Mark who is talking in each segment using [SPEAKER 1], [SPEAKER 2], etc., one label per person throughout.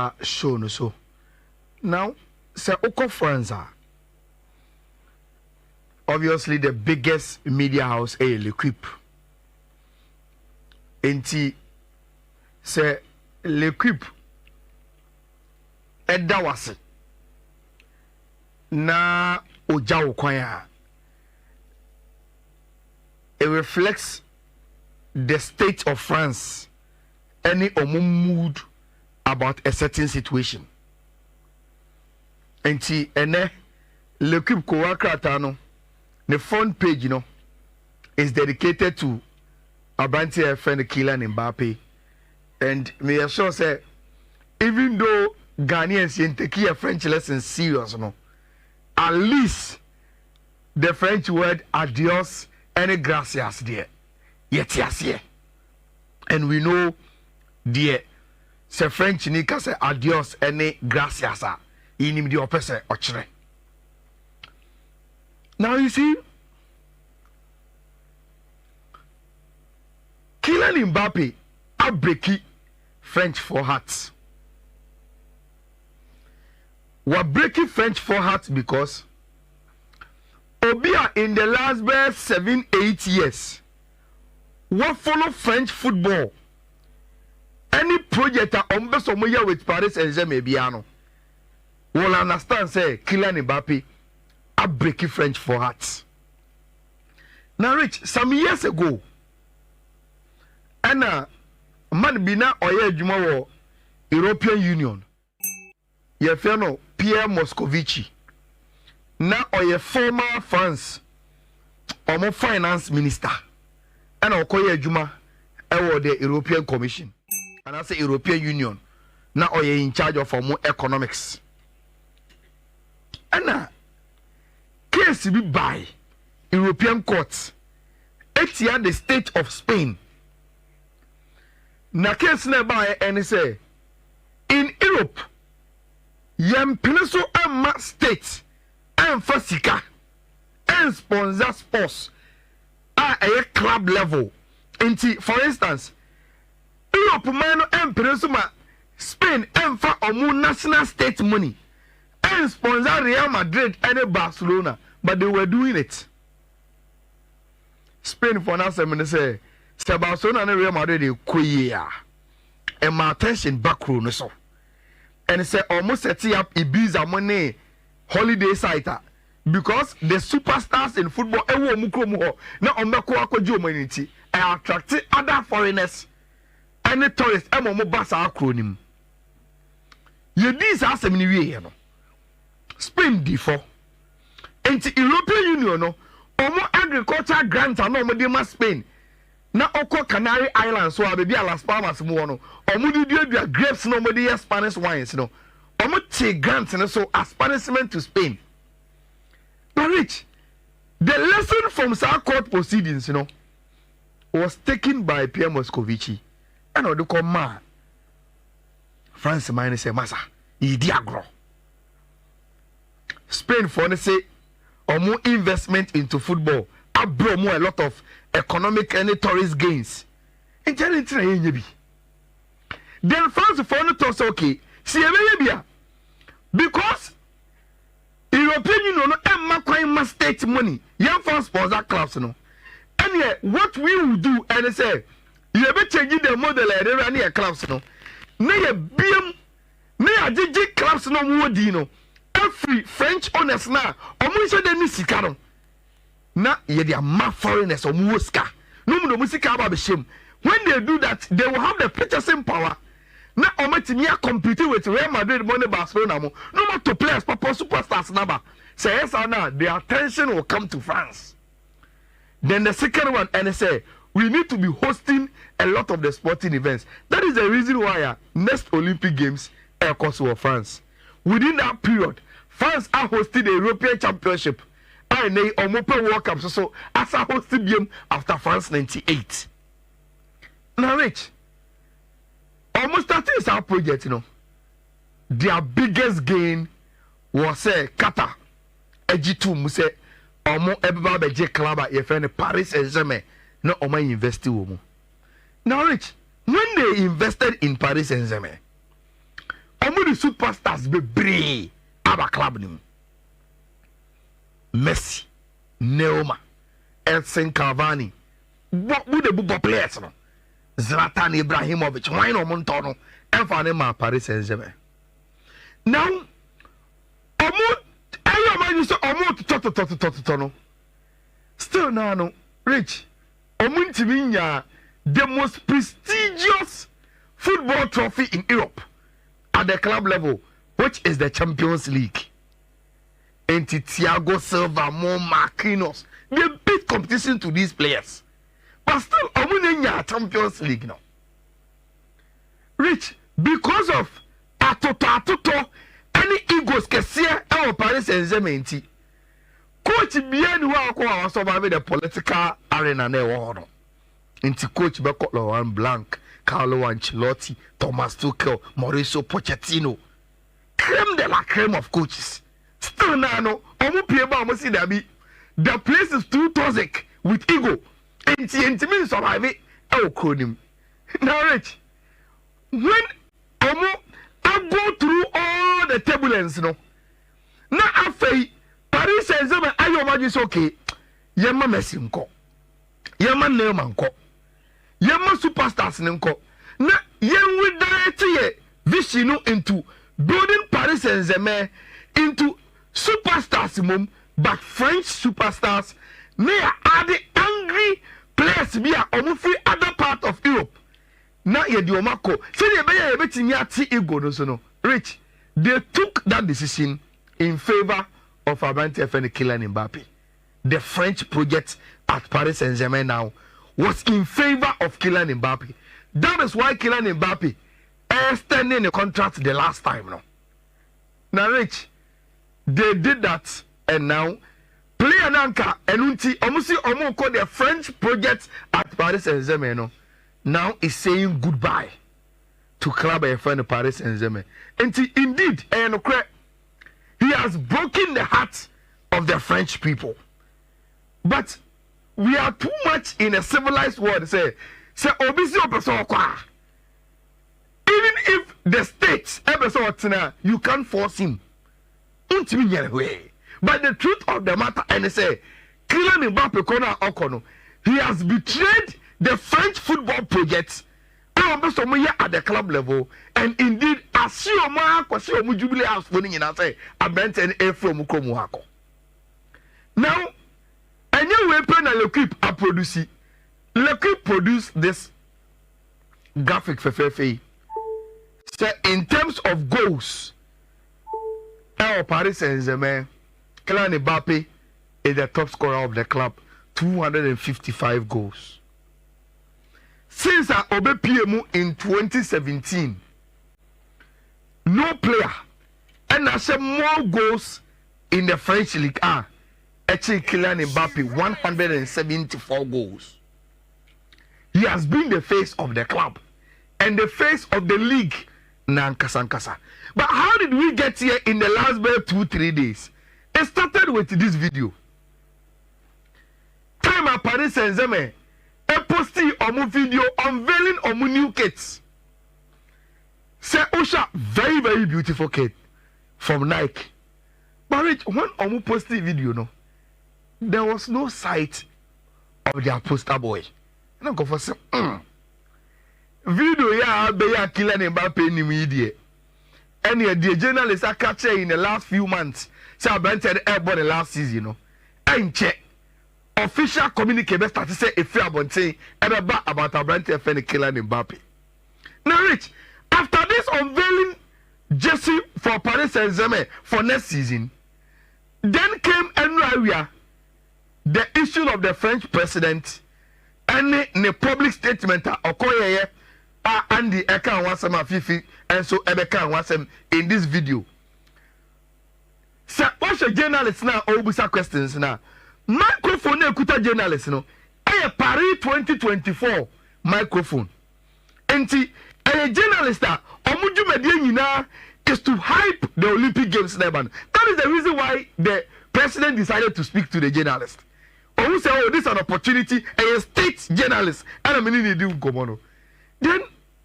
[SPEAKER 1] eba show no so. Now, say Oko France, obviously the biggest media house L'Equipe. Enti say L'Equipe edda wase na oja kwanya. It reflects the state of France, any mood about a certain situation. Enti ene L'Equipe ko wakrata no, the front page, is dedicated to Abanti friend Kylian Mbappé. And me assure say, even though Ghanaians take a French lesson serious, at least the French word adios and gracias there. Yet yes, yeah. And we know the French nika say adios and gracias in the opposite ochre. Now you see, Kylian Mbappé a breaky French for hearts. We're breaking French for hearts because Obia in the last 7-8 years, what follow French football? Any project on Bessomoya with Paris Saint-Germain will understand say Kylian Mbappé a breaking French for hearts. Now, Rich, some years ago, Anna man bina oye adwuma European Union. Ye no Pierre Moscovici. Na oye former France omo finance minister. Ana okoye adwuma ewo the European Commission. And I say European Union. Na oye in charge of economics. Ana case be by European courts. Etia the state of Spain. Na case na by and say in Europe yam peninsula amma states and fasika and sponsor sports at a club level. For instance, Europe man and peninsula Spain and for national state money and sponsor Real Madrid and Barcelona, but they were doing it. Spain for now say Barcelona and Real Madrid they queer and my attention back row no so. And say almost setting up Ibiza money holiday site because the superstars in football ewo mukromu na ombeko akoju omaniti attract other foreigners and tourists emomo basa acronym. Ye dis asem ni wie no. Spain D4. And European Union no omo agriculture grant na omo de ma Spain. Na oko Canary Islands so abebi Las Palmas mo no omo di dua grapes no omo di Spanish wines no omo che grants no so as punishment to Spain. But Rich, the lesson from our court proceedings was taken by Pierre Moscovici and odo ko ma France mine say massa e di agro Spain for ne say omo investment into football abro mo a lot of economic and tourist gains. In Then France for no to say okay, see because European Union no emma kwai state money. Young France sponsor clubs no. And yet what we will do and say you be change the model e dey run clubs no. Na ye biem na ya GG clubs no mo di no. Every French owners na omo se dey ni sika no. Na ye dey ma foreigners omo ska. No mo do sika ba be shem. When they do that, they will have the purchasing power. Na ometimi compete with Real Madrid, money Barcelona mo. No more to players, papa superstars number. Say yes or no, their attention will come to France. Then the second one, and they say we need to be hosting a lot of the sporting events. That is the reason why next Olympic Games air course for France. Within that period, France are hosting the European Championship. And they open World Cup so as a hosting game after France 98. Now, Rich, almost that is our project, Their biggest gain was Qatar. G2 Muse, Omo Ebaba J Club at your Paris Saint-Germain, no Oma invested woman. Now, Rich, when they invested in Paris Saint-Germain, Omo superstars bebree aba club nim. Messi, Neoma, Edson Cavani, what would the book players no? Zlatan Ibrahimovic, why no Montono, and Fanema Paris Saint-Germain. Now, still now, Rich, Omuntiminya, the most prestigious football trophy in Europe at the club level, which is the Champions League. And Thiago Silva, Mo Marquinhos, they beat competition to these players. But still, Omuntiminya Champions League now. Rich, because of atoto, any egos kesiya our Paris Saint-Germain. Coach bien who are surviving the political arena near into coach Beko Laurent Blanc, Carlo Ancelotti, Thomas Tuchel, Mauricio Pochettino. Creme de la creme of coaches. Still now, the place is too toxic with ego. And the survive it. Now, Rich, when I go through all the turbulence, no. Now, after Paris Saint-Germain, I imagine okay. Yema Messi nko, Yema Neymar nko, Yema superstars nko. Na yenwe direct ye vision into building Paris Saint-Germain into superstars mum, but French superstars. They are the angry players be a free other part of Europe. Na ye di omako. Say ye be ye betimi ati ego no so no. Rich, they took that decision in favor of Mbappé and Kylian Mbappé. The French project at Paris Saint-Germain now was in favor of Kylian Mbappé. That is why Kylian Mbappé extending the contract the last time now. Now, Rich, they did that, and now player Nanka and Unti almost called the French project at Paris Saint-Germain now is saying goodbye to club and friend Paris Saint-Germain. And indeed, he has broken the heart of the French people. But we are too much in a civilized world. Say obisi opeso kwa. Even if the states ever you can't force him. But the truth of the matter, and say, Kylian Mbappé kona okono, he has betrayed the French football project. At the club level, and indeed, as you are jubilee house winning in our say, a bent and a from Kromuhako. Now, a new weapon and L'Equipe are producing. L'Equipe produced this graphic for Fefe. So, in terms of goals, our Paris Saint-Germain, Kylian Mbappé is the top scorer of the club, 255 goals. Since I obey PMU in 2017, no player and I said more goals in the French League are actually Kylian Mbappé 174 goals. He has been the face of the club and the face of the league. Nankasa. But how did we get here in the last 2-3 days? It started with this video. Time at Paris Saint-Germain. A posting on video unveiling on new kits. Say Osha, very, very beautiful kit from Nike. But when Omu posted video, no, there was no sight of their poster boy. And I go for some video, yeah, be a Kylian Mbappé in the media. And the journalists are catching in the last few months. So I went to the airport the last season, you know, and check. Official communique start to say if you are saying about a brand and Kylian Mbappé. Now, Rich, after this unveiling jersey for Paris Saint-Germain for next season, then came area the issue of the French president and the public statement Okoye Andy Eka Wasama Fifi and so Ebeka Wasam in this video. So, what's your journalists now? Obusa questions now. Microphone ekuta journalist no Paris 2024 microphone enti journalist omudwumade nyina is to hype the Olympic Games never. That is the reason why the president decided to speak to the journalist. Who say, oh, this is an opportunity, a state journalist and I mean do gomono. Then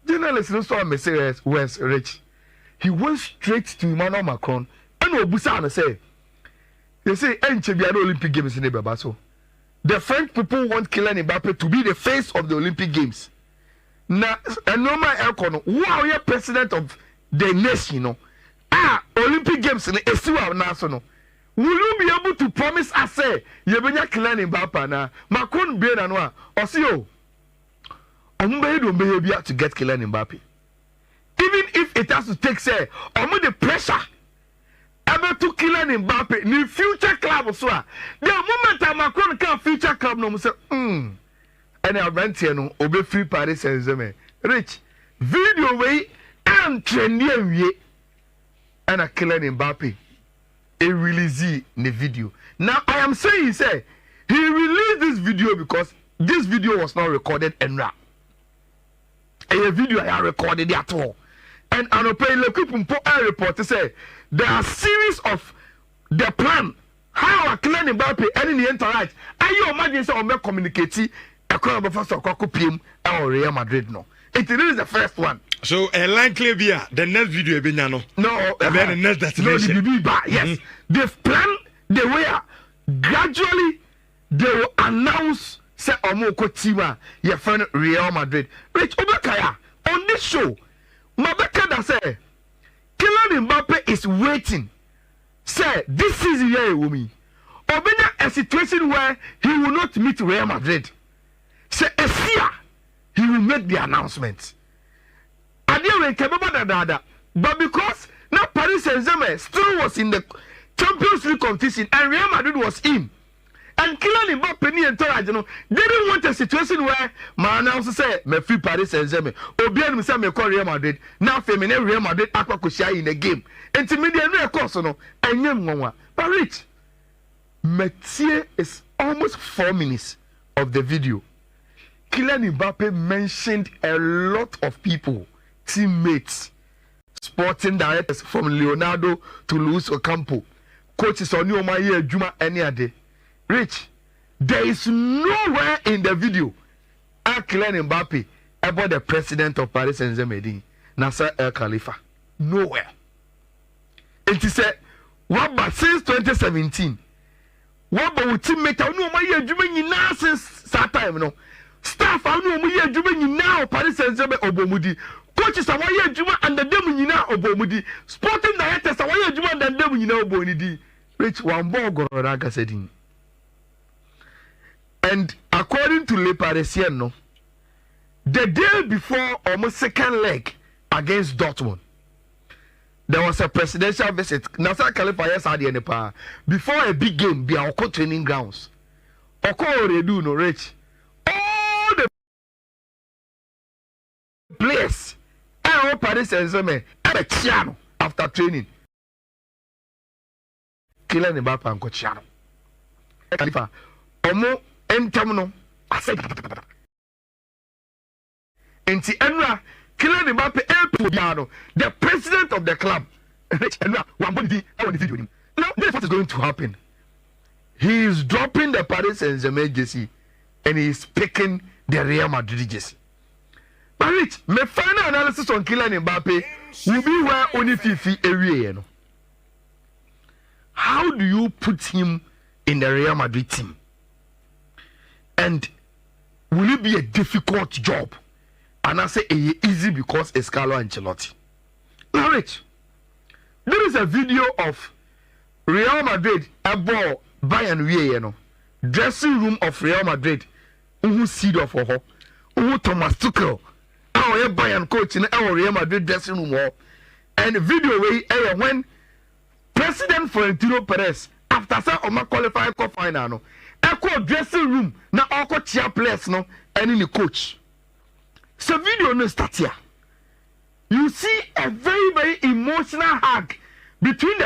[SPEAKER 1] journalists no saw message was Rich. he went straight to Emmanuel Macron and Obusa and say, they say, Olympic Games in the so. The French people want Kylian Mbappé to be the face of the Olympic Games. Now, a normal icon, who are you president of the nation, you know? Olympic Games in the Esiwa National. Will you be able to promise us, say, you be Kylian Mbappé now? Macron be na no or see you. Don't behavior to get Kylian Mbappé. Even if it has to take, say, the pressure. Ever to Kylian Mbappé, new future club so. The moment that Macron can future club no say, and I went here no, obey free Paris Saint-Germain. Rich video way and trending way, and a Kylian Mbappé, a release the video. Now I am saying, say he released this video because this video was not recorded and rap. A video I recorded at all. And I pay the people report to say there are series of the plan how a Kylian Mbappé and the interact. Are you imagine say on communicate a club of first of PM or Real Madrid no. It is the first one.
[SPEAKER 2] So a line clear via the next video be no.
[SPEAKER 1] No,
[SPEAKER 2] the next destination.
[SPEAKER 1] No, yes. They've planned the way gradually they will announce say Omoko Tima your friend Real Madrid. Rich Obakaya on this show. Mabeka da say Kylian Mbappé is waiting. Say this season here woman. Obenya a situation where he will not meet Real Madrid. Say a year he will make the announcement. But because now Paris Saint-Germain still was in the Champions League competition and Real Madrid was in. And Kylian Mbappé didn't want a situation where my announcer say me free Paris Saint-Germain. Obian say me call Real Madrid. Now feminine Real Madrid akwa ko share in the game. Intermediate no course no enyem nwa. But Rich, Metier is almost 4 minutes of the video. Kylian Mbappé mentioned a lot of people, teammates, sporting directors from Leonardo to Luis Ocampo, coaches on your my Juma any other. Rich, there is nowhere in the video Kylian Mbappé about the president of Paris Saint-Germain, Nasser El Khalifa. Nowhere. It is said, what but since 2017, what but with teammate, I know my Juma now since that time, no. Staff, I know my Juma now, Paris Saint-Germain Obomudi. Coaches, I want Juma and the Demu now Obomudi. Sporting directors, I want Juma and the Demu now Obomudi. Rich, one more Gororaga said in. And according to Le Parisien, no, the day before almost second leg against Dortmund, there was a presidential visit. Nasser Khalifa yes had the power before a big game be our training grounds. Oko already do no Rich. All the players and Paris Saint-Germain have a channel after training. Kylian Mbappé and Cochiano. Khalifa, Omo. Entamno, I said, Enti Enra, Kylian Mbappé, the president of the club. Now, this is what is going to happen. He is dropping the Paris Saint-Germain jersey and he is picking the Real Madrid jersey. But Rich, my final analysis on Kylian Mbappé will be where only Fifi area. How do you put him in the Real Madrid team? And will it be a difficult job? And I say easy because it's Carlo Ancelotti. Now, Rich, there is a video of Real Madrid a ball Bayern you know, dressing room of Real Madrid. Who seed of her? Who Thomas Tuchel? Our Bayern coach in our Real Madrid dressing room. And the video way when President Florentino Perez after some qualifying final. Echo dressing room na oko chia players no any the coach. So video no start here. You see a very emotional hug between the